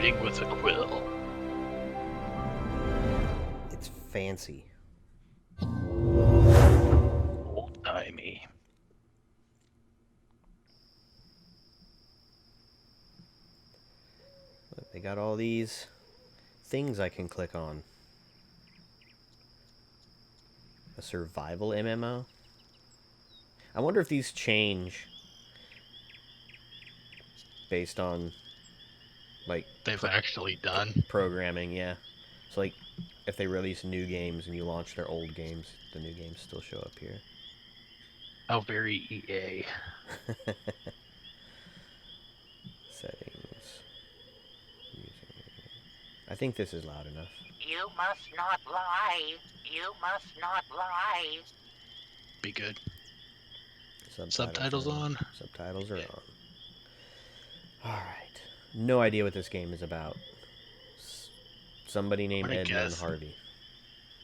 writing with a quill. It's fancy. Old-timey. Look, they got all these things I can click on. A survival MMO? I wonder if these change based on, like... They've actually done. Programming, yeah. So, like, if they release new games and you launch their old games, the new games still show up here. How very EA. Settings. I think this is loud enough. You must not lie. You must not lie. Be good. Subtitles Subtitles on? Subtitles are on. Alright. No idea what this game is about. Somebody named Edna and Harvey.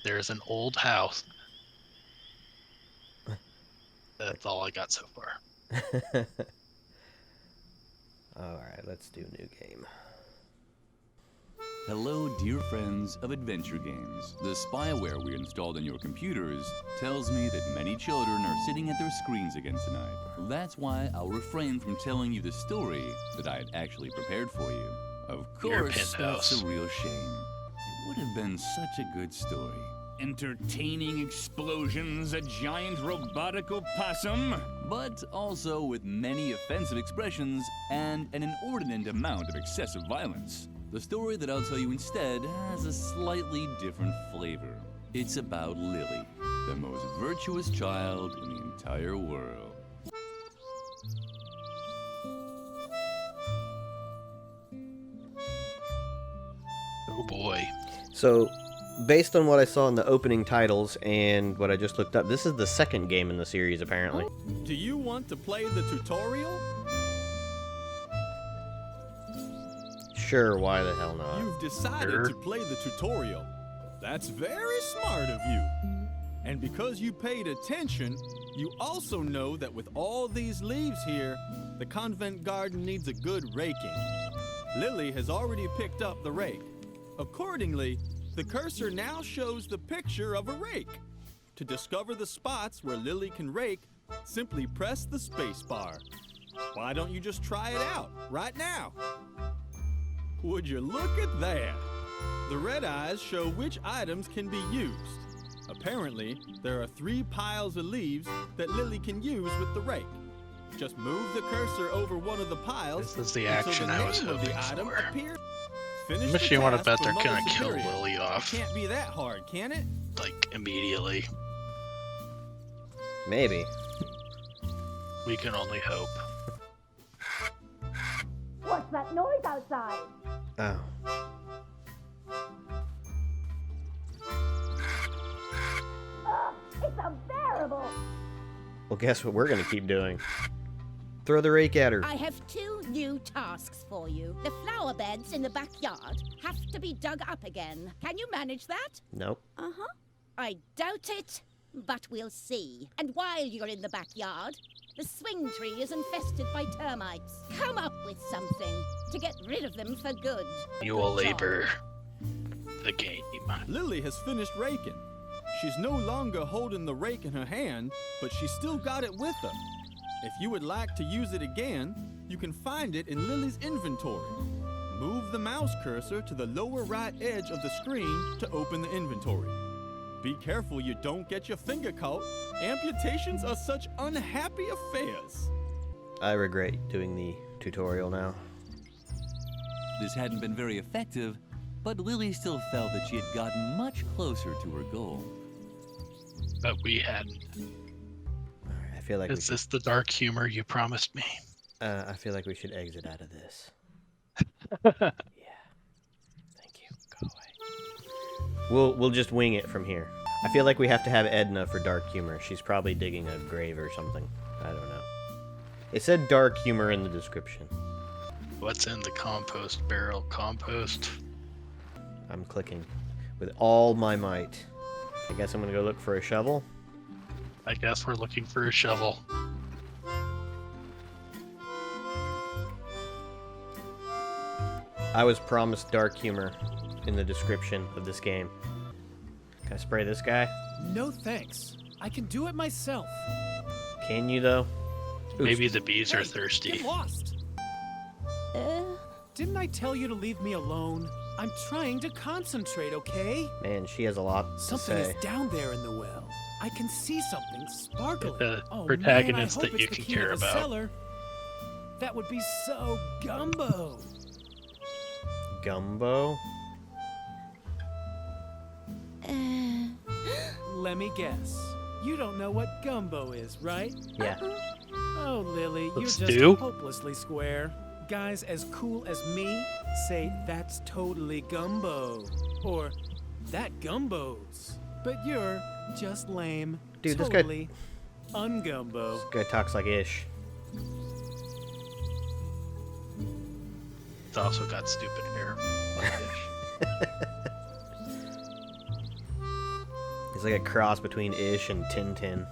There's an old house. That's all I got so far. Alright, let's do new game. Hello, dear friends of adventure games. The spyware we installed on your computers tells me that many children are sitting at their screens again tonight. That's why I'll refrain from telling you the story that I had actually prepared for you. Of course, that's a real shame. It would have been such a good story. Entertaining explosions, a giant robotic opossum, but also with many offensive expressions and an inordinate amount of excessive violence. The story that I'll tell you instead has a slightly different flavor. It's about Lily, the most virtuous child in the entire world. Oh boy. So, based on what I saw in the opening titles and what I just looked up, this is the second game in the series, apparently. Do you want to play the tutorial? Sure, why the hell not? You've decided to play the tutorial. That's very smart of you. And because you paid attention, you also know that with all these leaves here, the convent garden needs a good raking. Lily has already picked up the rake. Accordingly, the cursor now shows the picture of a rake. To discover the spots where Lily can rake, simply press the space bar. Why don't you just try it out right now? Would you look at that? The red eyes show which items can be used. Apparently, there are 3 piles of leaves that Lily can use with the rake. Just move the cursor over one of the piles. This is the action I was hoping for. Finish Makes you want to bet they're gonna kill Lily off. It can't be that hard, can it? Like, immediately. Maybe. We can only hope. What's that noise outside? Oh. It's unbearable. Well, guess what we're gonna keep doing? Throw the rake at her. I have 2 new tasks for you. The flower beds in the backyard have to be dug up again. Can you manage that? Nope. Uh-huh. I doubt it, but we'll see. And while you're in the backyard, the swing tree is infested by termites. Come up with something to get rid of them for good. You will labor the game. Lily has finished raking. She's no longer holding the rake in her hand, but she's still got it with her. If you would like to use it again, you can find it in Lily's inventory. Move the mouse cursor to the lower right edge of the screen to open the inventory. Be careful you don't get your finger caught. Amputations are such unhappy affairs. I regret doing the tutorial now. This hadn't been very effective, but Lily still felt that she had gotten much closer to her goal. But we hadn't. I feel like Is this the dark humor you promised me? I feel like we should exit out of this. Yeah. Thank you. Go away. We'll just wing it from here. I feel like we have to have Edna for dark humor. She's probably digging a grave or something. I don't know. It said dark humor in the description. What's in the compost barrel? Compost? I'm clicking with all my might. I guess I'm gonna go look for a shovel. I guess we're looking for a shovel. I was promised dark humor in the description of this game. Can I spray this guy? No thanks. I can do it myself. Can you, though? Oops. Maybe the bees are Hey, thirsty. Get lost. Didn't I tell you to leave me alone? I'm trying to concentrate, okay? Man, she has a lot to Something say. is down there in the well. I can see something sparkling. The Oh, protagonist man, I hope that you it's the can key care to the about. cellar. That would be so gumbo. Gumbo? Let me guess. You don't know what gumbo is, right? Yeah. Oh, Lily, you're just Stew? hopelessly square. Guys as cool as me say that's totally gumbo. Or that gumbos. But you're just lame. Dude, this guy- totally ungumbo. This guy talks like Ish. It's also got stupid hair. Like Ish. He's like a cross between Ish and Tintin.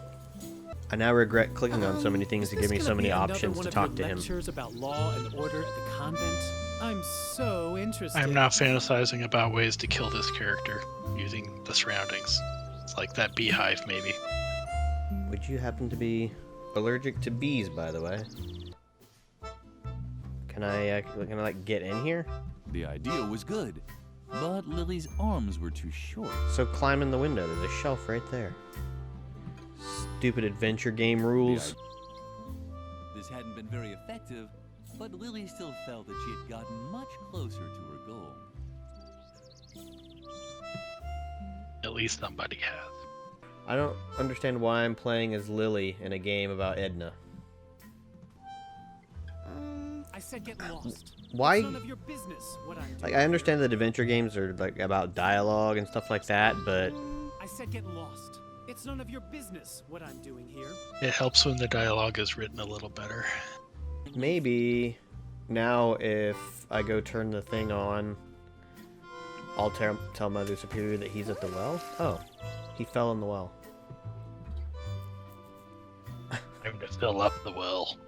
I now regret clicking on so many things to give me so many options to talk to him. Lectures about law and order at the convent. I'm so interested. I'm now fantasizing about ways to kill this character using the surroundings. It's like that beehive, maybe. Would you happen to be allergic to bees, by the way? Can I like get in here? The idea was good, but Lily's arms were too short. So climb in the window. There's a shelf right there. Stupid adventure game rules. This hadn't been very effective, but Lily still felt that she had gotten much closer to her goal. At least somebody has. I don't understand why I'm playing as Lily in a game about Edna. I said get lost. Why? It's none of your business what I'm doing. Like, I understand that adventure games are like about dialogue and stuff like that, but I said get lost. It's none of your business what I'm doing here. It helps when the dialogue is written a little better. maybe now if I go turn the thing on, I'll tell Mother Superior that he's at the well. Oh, he fell in the well. Time to fill up the well.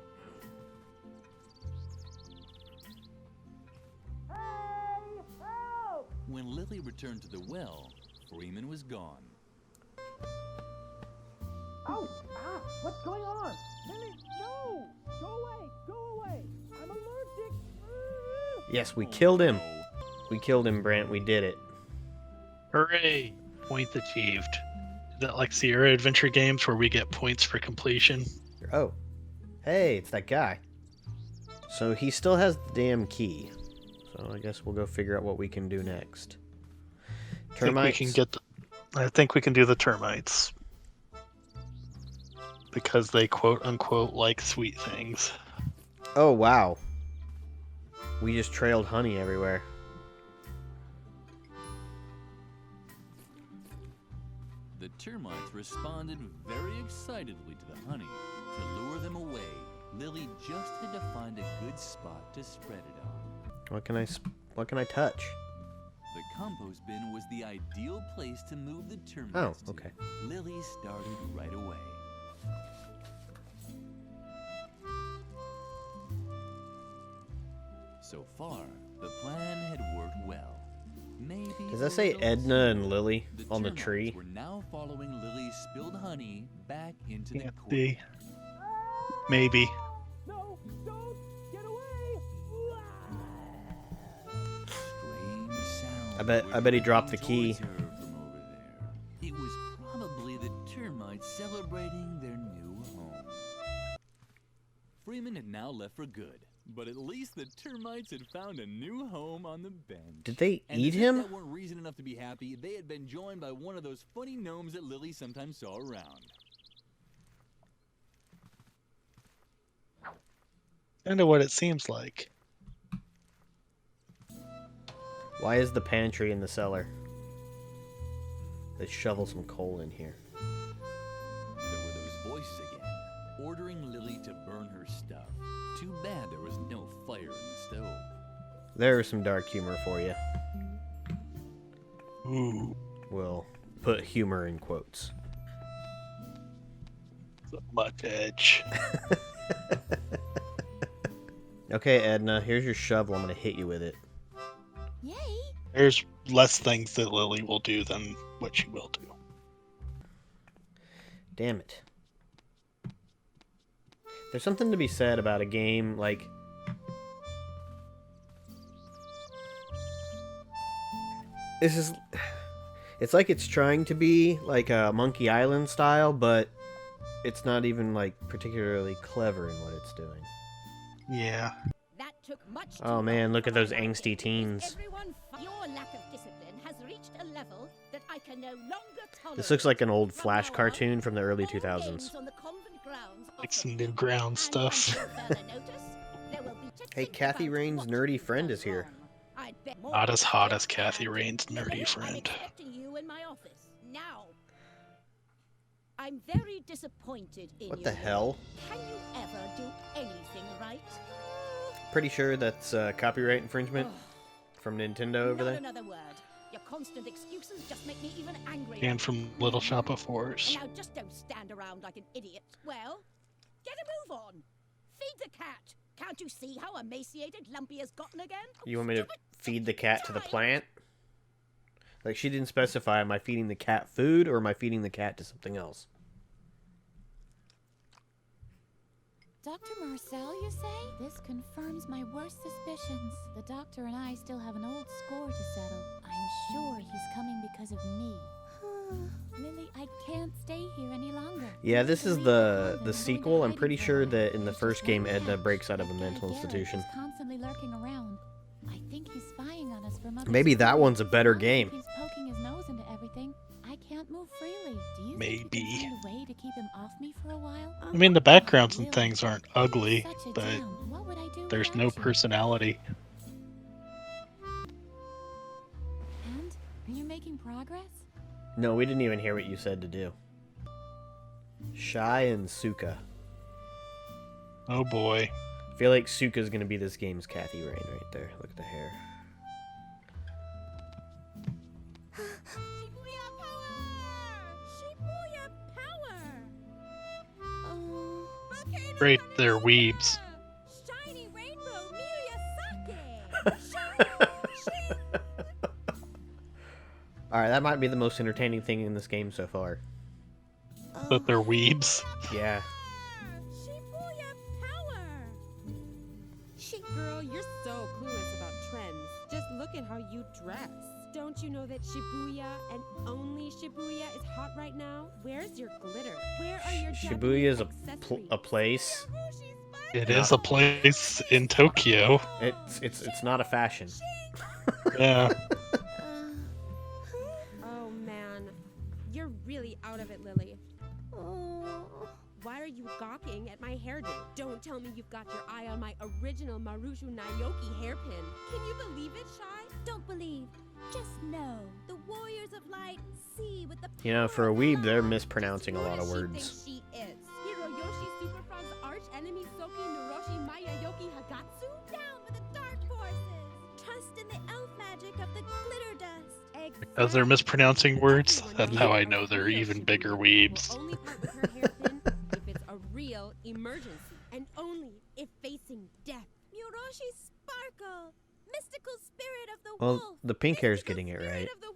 When Lily returned to the well, Freeman was gone. Oh, what's going on? Lily, no! Go away, go away! I'm allergic! Yes, we killed him. We killed him, Brent. We did it. Hooray! Point achieved. Is that like Sierra Adventure games where we get points for completion? Oh. Hey, it's that guy. So he still has the damn key. So I guess we'll go figure out what we can do next. Termites. I think we can do the termites. Because they quote unquote like sweet things. Oh, wow. We just trailed honey everywhere. The termites responded very excitedly to the honey. To lure them away, Lily just had to find a good spot to spread it on. What can I touch? The compost bin was the ideal place to move the termites Oh, okay. to. Lily started right away. So far, the plan had worked well. Maybe Does that a say little Edna and slow. Lily The on the termites tree? were now following Lily's spilled honey back into the Can't court. be. Maybe. No, don't! Get away! Strange sound. I bet he dropped the key. From over there. It was probably the termites celebrating their new home. Freeman had now left for good, but at least the termites had found a new home on the bench. Did they And eat as if him? that weren't reason enough to be happy, they had been joined by one of those funny gnomes that Lily sometimes saw around. Kind of what it seems like. Why is the pantry in the cellar? Let's shovel some coal in here. There were those voices again, ordering Lily to burn her stuff. Too bad there was no fire in the stove. There's some dark humor for you. Ooh. We'll put humor in quotes. So much edge. Okay, Edna, here's your shovel. I'm gonna hit you with it. There's less things that Lily will do than what she will do. Damn it. There's something to be said about a game like... This is... It's like it's trying to be like a Monkey Island style, but it's not even like particularly clever in what it's doing. Yeah. That took much Oh too man, long look for at those my angsty liking. teens. Everyone, your lack of discipline has reached a level that I can no longer tolerate. This looks like an old From Flash now on, cartoon from the early all 2000s. games on the convent grounds Like offer some free. Newgrounds And stuff. until further notice, there will be to Hey, think Kathy about Rain's what nerdy you've friend done is here. wrong. I'd bet more Not as about hot it. as Kathy And Rain's Lily, nerdy I'm friend. expecting you in my office now. I'm very disappointed in What you. the Lily. hell? Can you ever do anything right? Pretty sure that's copyright infringement Ugh. from Nintendo over Not there. another word. Your constant excuses just make me even angrier. And from Little Shop of Horrors. And now just don't stand around like an idiot. Well, get a move on. Feed the cat. Can't you see how emaciated Lumpy has gotten again? You want me to Stupid feed the cat to the child. plant? Like, she didn't specify, am I feeding the cat food or am I feeding the cat to something else? Dr. Marcel, you say? This confirms my worst suspicions. The doctor and I still have an old score to settle. I'm sure he's coming because of me. Lily, I can't stay here any longer. Yeah, this To is leave the convent and sequel. go I'm into pretty hiding sure for a that while. in the There's first just game, one Edna catch. breaks out of a That guy mental Garrett institution. is constantly lurking around. I think he's spying on us from other Maybe that schools. one's a better As long as he game. keeps poking his nose into everything, I can't move freely. Do you think Maybe. you can find a way to keep him off me for a while? I mean, the backgrounds and Lily, things aren't ugly, such a but gem. What would I do there's without no you? personality. And are you making progress? No, we didn't even hear what you said to do. Shy and Suka. Oh boy. I feel like Suka's gonna be this game's Kathy Rain right there. Look at the hair. Shibuya power! Volcano Great, Banana they're weebs. Shiny rainbow Miyazaki! Alright, that might be the most entertaining thing in this game so far. But they're weebs. Yeah. Shibuya power! Girl, you're so clueless about trends. Just look at how you dress. Don't you know that Shibuya and only Shibuya is hot right now? Where's your glitter? Where are your Shibuya is Japanese a place. It is a place in Tokyo. It's not a fashion. Yeah. Oh man, you're really out of it, Lily. Why are you gawking at my hairdo? Don't tell me you've got your eye on my original Marushu Naoki hairpin. Can you believe it, Shy? Don't believe, just know. The warriors of light see with the You know, for a power of weeb, they're love. mispronouncing a Just lot of who does words. She think she is. Hiroyoshi Super Frog's arch enemy Soki Nuroshi Mayayoki Hagatsu? Down with the dark forces. Trust in the elf magic of the glitter dust. Because they're mispronouncing words, that's how I know they're even bigger weebs. Will only part with her hairpin if it's a real emergency, and only if facing death. Muroshi Sparkle, mystical spirit of the Well, wolf. the pink hair's mystical getting it spirit right. of the